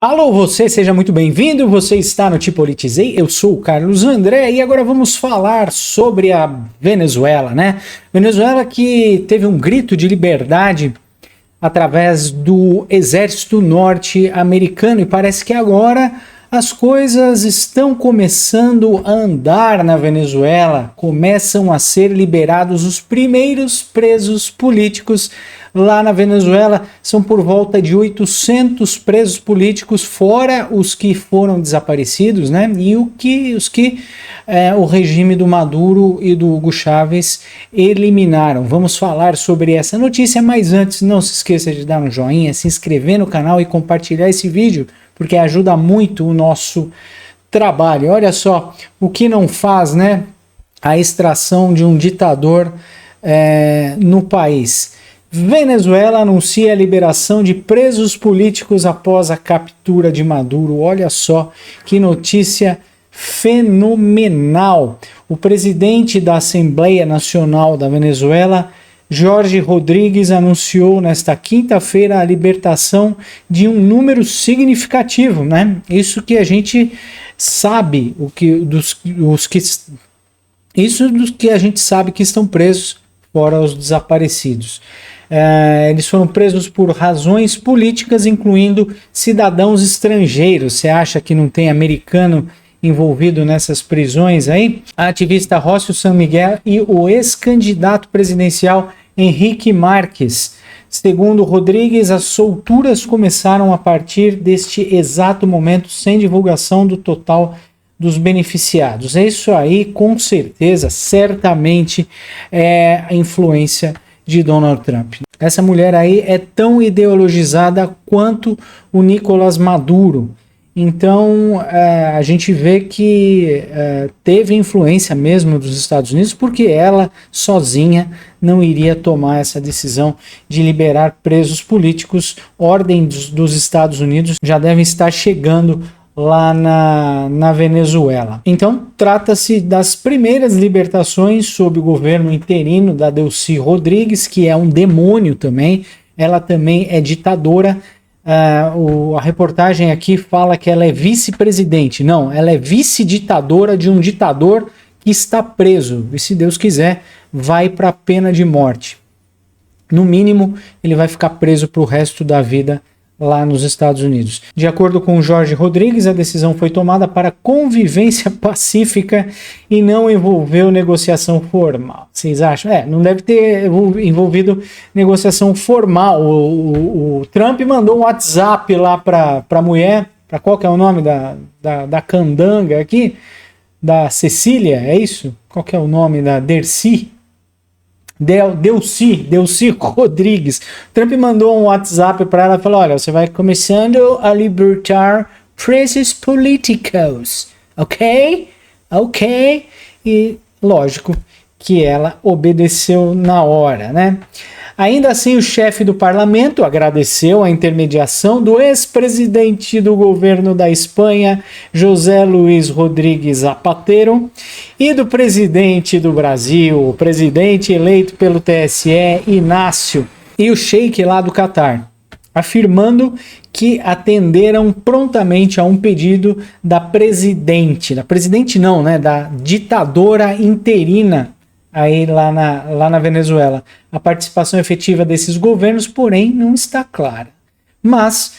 Alô, você, seja muito bem-vindo. Você está no Te Politizei. Eu sou o Carlos André e agora vamos falar sobre a Venezuela, né? Venezuela que teve um grito de liberdade através do exército norte-americano e parece que agora as coisas estão começando a andar na Venezuela, começam a ser liberados os primeiros presos políticos lá na Venezuela. São por volta de 800 presos políticos, fora os que foram desaparecidos, né? E os que o regime do Maduro e do Hugo Chávez eliminaram. Vamos falar sobre essa notícia, mas antes não se esqueça de dar um joinha, se inscrever no canal e compartilhar esse vídeo, porque ajuda muito o nosso trabalho. Olha só o que não faz, né? A extração de um ditador no país. Venezuela anuncia a liberação de presos políticos após a captura de Maduro. Olha só que notícia fenomenal. O presidente da Assembleia Nacional da Venezuela, Jorge Rodrigues, anunciou nesta quinta-feira a libertação de um número significativo, né? Isso que a gente sabe, dos que a gente sabe que estão presos, fora os desaparecidos. Eles foram presos por razões políticas, incluindo cidadãos estrangeiros. Você acha que não tem americano envolvido nessas prisões aí? A ativista Rócio San Miguel e o ex-candidato presidencial Henrique Marques. Segundo Rodrigues, as solturas começaram a partir deste exato momento, sem divulgação do total dos beneficiados. É isso aí, com certeza, certamente é a influência de Donald Trump. Essa mulher aí é tão ideologizada quanto o Nicolás Maduro. Então, a gente vê que teve influência mesmo dos Estados Unidos, porque ela sozinha não iria tomar essa decisão de liberar presos políticos. Ordem dos Estados Unidos já devem estar chegando lá na Venezuela. Então, trata-se das primeiras libertações sob o governo interino da Delcy Rodrigues, que é um demônio também. Ela também é ditadora. A reportagem aqui fala que ela é vice-presidente. Não, ela é vice-ditadora de um ditador que está preso. E se Deus quiser, vai para a pena de morte. No mínimo, ele vai ficar preso para o resto da vida lá nos Estados Unidos. De acordo com Jorge Rodrigues, a decisão foi tomada para convivência pacífica e não envolveu negociação formal. Vocês acham? Não deve ter envolvido negociação formal. O Trump mandou um WhatsApp lá para a mulher, para qual que é o nome da candanga aqui? Da Cecília, é isso? Qual que é o nome da Delcy Rodrigues. Trump mandou um WhatsApp para ela e falou: olha, você vai começando a libertar presos políticos, ok? E lógico que ela obedeceu na hora, né? Ainda assim, o chefe do parlamento agradeceu a intermediação do ex-presidente do governo da Espanha, José Luís Rodrigues Zapatero, e do presidente do Brasil, o presidente eleito pelo TSE, Inácio, e o sheik lá do Catar, afirmando que atenderam prontamente a um pedido da ditadora interina aí lá na Venezuela. A participação efetiva desses governos, porém, não está clara. Mas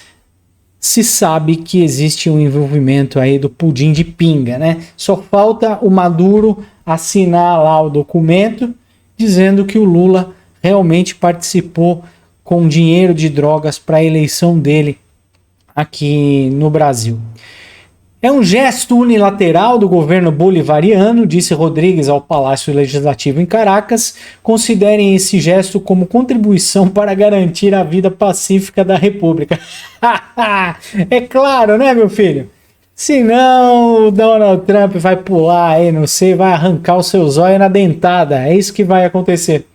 se sabe que existe um envolvimento aí do pudim de pinga, né? Só falta o Maduro assinar lá o documento dizendo que o Lula realmente participou com dinheiro de drogas para a eleição dele aqui no Brasil. É um gesto unilateral do governo bolivariano, disse Rodrigues ao Palácio Legislativo em Caracas. Considerem esse gesto como contribuição para garantir a vida pacífica da República. É claro, né, meu filho? Senão o Donald Trump vai pular aí, não sei, vai arrancar o seu zóio na dentada. É isso que vai acontecer.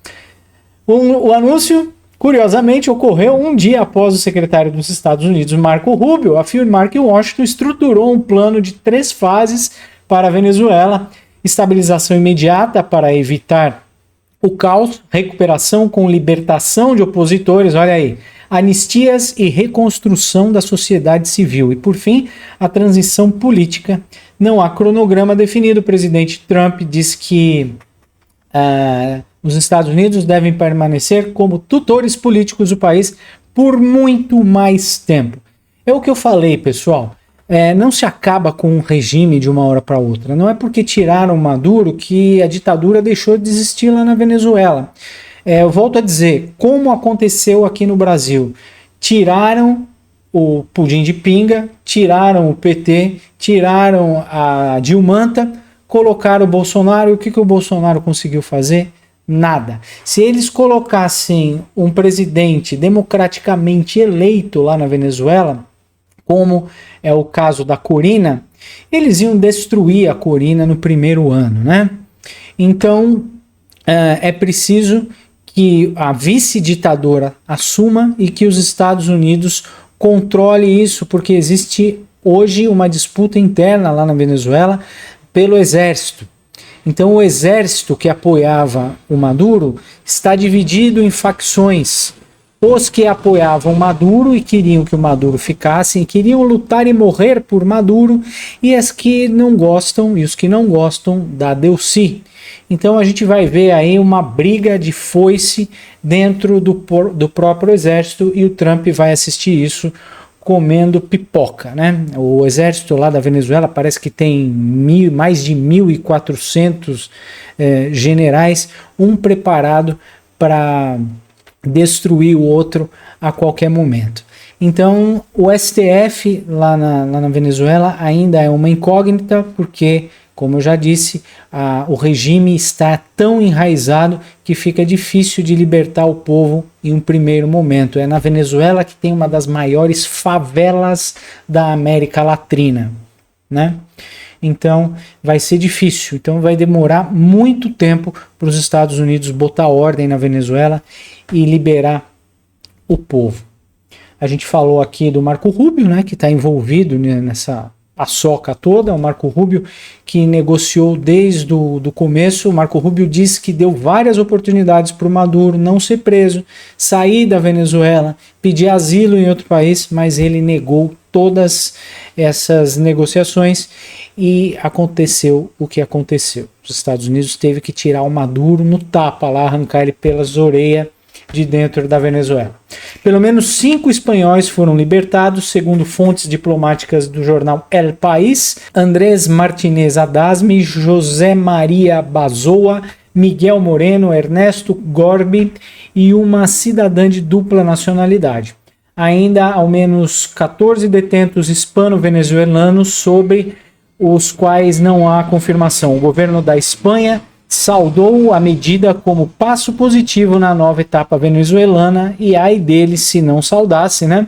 O anúncio, curiosamente, ocorreu um dia após o secretário dos Estados Unidos, Marco Rubio, afirmar que Washington estruturou um plano de 3 fases para a Venezuela: estabilização imediata para evitar o caos, recuperação com libertação de opositores, olha aí, anistias e reconstrução da sociedade civil. E, por fim, a transição política. Não há cronograma definido. O presidente Trump diz que os Estados Unidos devem permanecer como tutores políticos do país por muito mais tempo. É o que eu falei, pessoal. Não se acaba com um regime de uma hora para outra. Não é porque tiraram Maduro que a ditadura deixou de existir lá na Venezuela. Eu volto a dizer, como aconteceu aqui no Brasil. Tiraram o pudim de pinga, tiraram o PT, tiraram a Dilmanta, colocaram o Bolsonaro. E o que o Bolsonaro conseguiu fazer? Nada. Se eles colocassem um presidente democraticamente eleito lá na Venezuela, como é o caso da Corina, eles iam destruir a Corina no primeiro ano, né? Então, é preciso que a vice-ditadora assuma e que os Estados Unidos controle isso, porque existe hoje uma disputa interna lá na Venezuela pelo exército. Então o exército que apoiava o Maduro está dividido em facções. Os que apoiavam Maduro e queriam que o Maduro ficasse, e queriam lutar e morrer por Maduro, e as que não gostam, e os que não gostam da Delcy. Então a gente vai ver aí uma briga de foice dentro do próprio exército, e o Trump vai assistir isso comendo pipoca, né? O exército lá da Venezuela parece que tem mais de 1.400 generais, um preparado para destruir o outro a qualquer momento. Então o STF lá na Venezuela ainda é uma incógnita, porque, como eu já disse, o regime está tão enraizado que fica difícil de libertar o povo em um primeiro momento. É na Venezuela que tem uma das maiores favelas da América Latina, né? Então vai ser difícil, então vai demorar muito tempo para os Estados Unidos botar ordem na Venezuela e liberar o povo. A gente falou aqui do Marco Rubio, né, que está envolvido nessa paçoca toda. O Marco Rubio, que negociou desde do começo. O Marco Rubio disse que deu várias oportunidades para o Maduro não ser preso, sair da Venezuela, pedir asilo em outro país, mas ele negou todas essas negociações e aconteceu o que aconteceu. Os Estados Unidos teve que tirar o Maduro no tapa lá, arrancar ele pelas orelhas de dentro da Venezuela. Pelo menos 5 espanhóis foram libertados, segundo fontes diplomáticas do jornal El País: Andrés Martínez Adasmi, José Maria Bazoa, Miguel Moreno, Ernesto Gorbi e uma cidadã de dupla nacionalidade. Ainda ao menos 14 detentos hispano-venezuelanos, sobre os quais não há confirmação. O governo da Espanha saudou a medida como passo positivo na nova etapa venezuelana, e ai dele se não saudasse, né?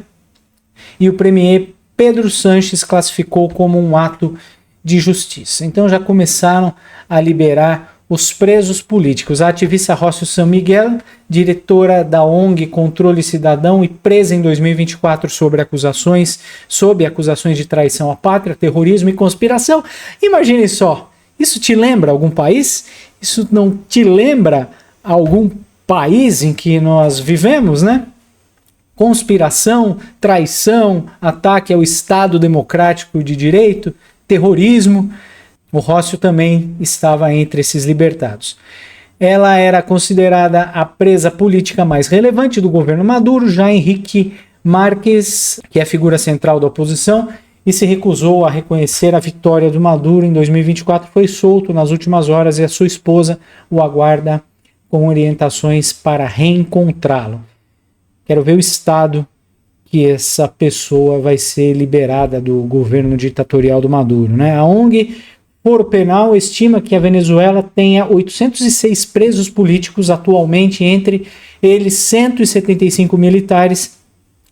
E o premier Pedro Sánchez classificou como um ato de justiça. Então já começaram a liberar os presos políticos. A ativista Rócio San Miguel, diretora da ONG Controle Cidadão e presa em 2024 sob acusações de traição à pátria, terrorismo e conspiração. Imagine só, isso te lembra algum país? Isso não te lembra algum país em que nós vivemos, né? Conspiração, traição, ataque ao Estado Democrático de Direito, terrorismo. O Rócio também estava entre esses libertados. Ela era considerada a presa política mais relevante do governo Maduro. Já Henrique Márquez, que é a figura central da oposição e se recusou a reconhecer a vitória do Maduro em 2024, foi solto nas últimas horas, e a sua esposa o aguarda com orientações para reencontrá-lo. Quero ver o estado que essa pessoa vai ser liberada do governo ditatorial do Maduro, né? A ONG Foro Penal estima que a Venezuela tenha 806 presos políticos atualmente, entre eles 175 militares.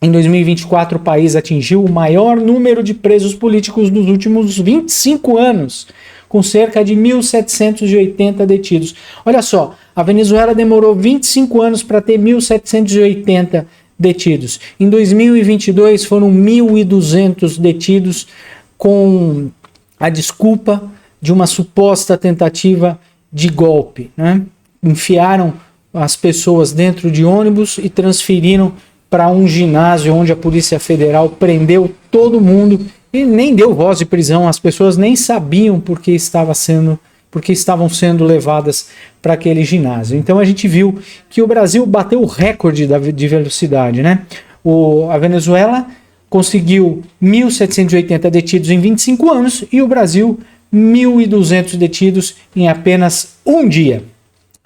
Em 2024, o país atingiu o maior número de presos políticos dos últimos 25 anos, com cerca de 1.780 detidos. Olha só, a Venezuela demorou 25 anos para ter 1.780 detidos. Em 2022 foram 1.200 detidos, com a desculpa de uma suposta tentativa de golpe, né? Enfiaram as pessoas dentro de ônibus e transferiram para um ginásio onde a Polícia Federal prendeu todo mundo e nem deu voz de prisão, as pessoas nem sabiam porque estavam sendo levadas para aquele ginásio. Então a gente viu que o Brasil bateu o recorde de velocidade, né? A Venezuela conseguiu 1.780 detidos em 25 anos e o Brasil 1.200 detidos em apenas um dia.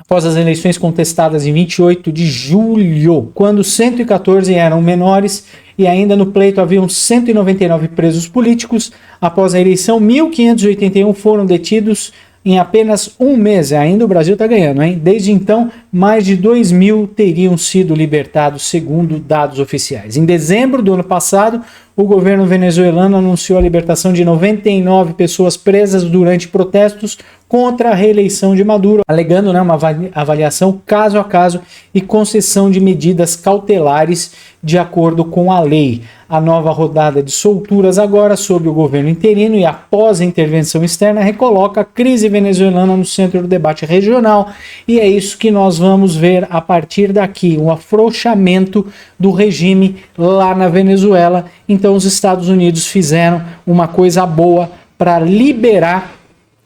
Após as eleições contestadas em 28 de julho, quando 114 eram menores e ainda no pleito haviam 199 presos políticos, após a eleição 1.581 foram detidos em apenas um mês. Ainda o Brasil está ganhando, hein? Desde então, mais de 2.000 teriam sido libertados, segundo dados oficiais. Em dezembro do ano passado, o governo venezuelano anunciou a libertação de 99 pessoas presas durante protestos contra a reeleição de Maduro, alegando uma avaliação caso a caso e concessão de medidas cautelares de acordo com a lei. A nova rodada de solturas agora sob o governo interino e após a intervenção externa recoloca a crise venezuelana no centro do debate regional, e é isso que nós vamos ver a partir daqui, um afrouxamento do regime lá na Venezuela. Então os Estados Unidos fizeram uma coisa boa para liberar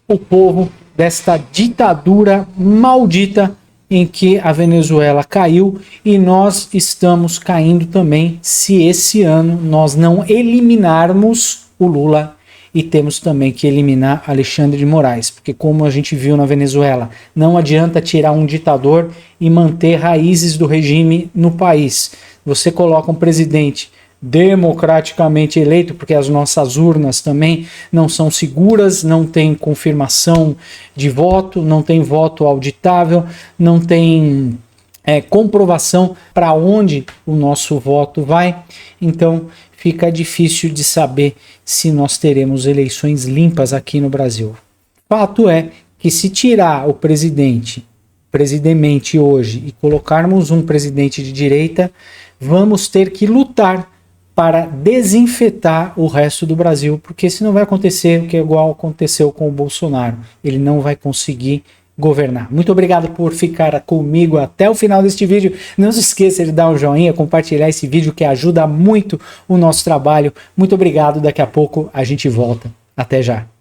o povo desta ditadura maldita em que a Venezuela caiu, e nós estamos caindo também se esse ano nós não eliminarmos o Lula, e temos também que eliminar Alexandre de Moraes, porque como a gente viu na Venezuela, não adianta tirar um ditador e manter raízes do regime no país. Você coloca um presidente democraticamente eleito, porque as nossas urnas também não são seguras, não tem confirmação de voto, não tem voto auditável, não tem comprovação para onde o nosso voto vai. Então fica difícil de saber se nós teremos eleições limpas aqui no Brasil. Fato é que se tirar o presidente hoje e colocarmos um presidente de direita, vamos ter que lutar para desinfetar o resto do Brasil, porque senão vai acontecer o que igual aconteceu com o Bolsonaro. Ele não vai conseguir governar. Muito obrigado por ficar comigo até o final deste vídeo. Não se esqueça de dar um joinha, compartilhar esse vídeo que ajuda muito o nosso trabalho. Muito obrigado, daqui a pouco a gente volta. Até já.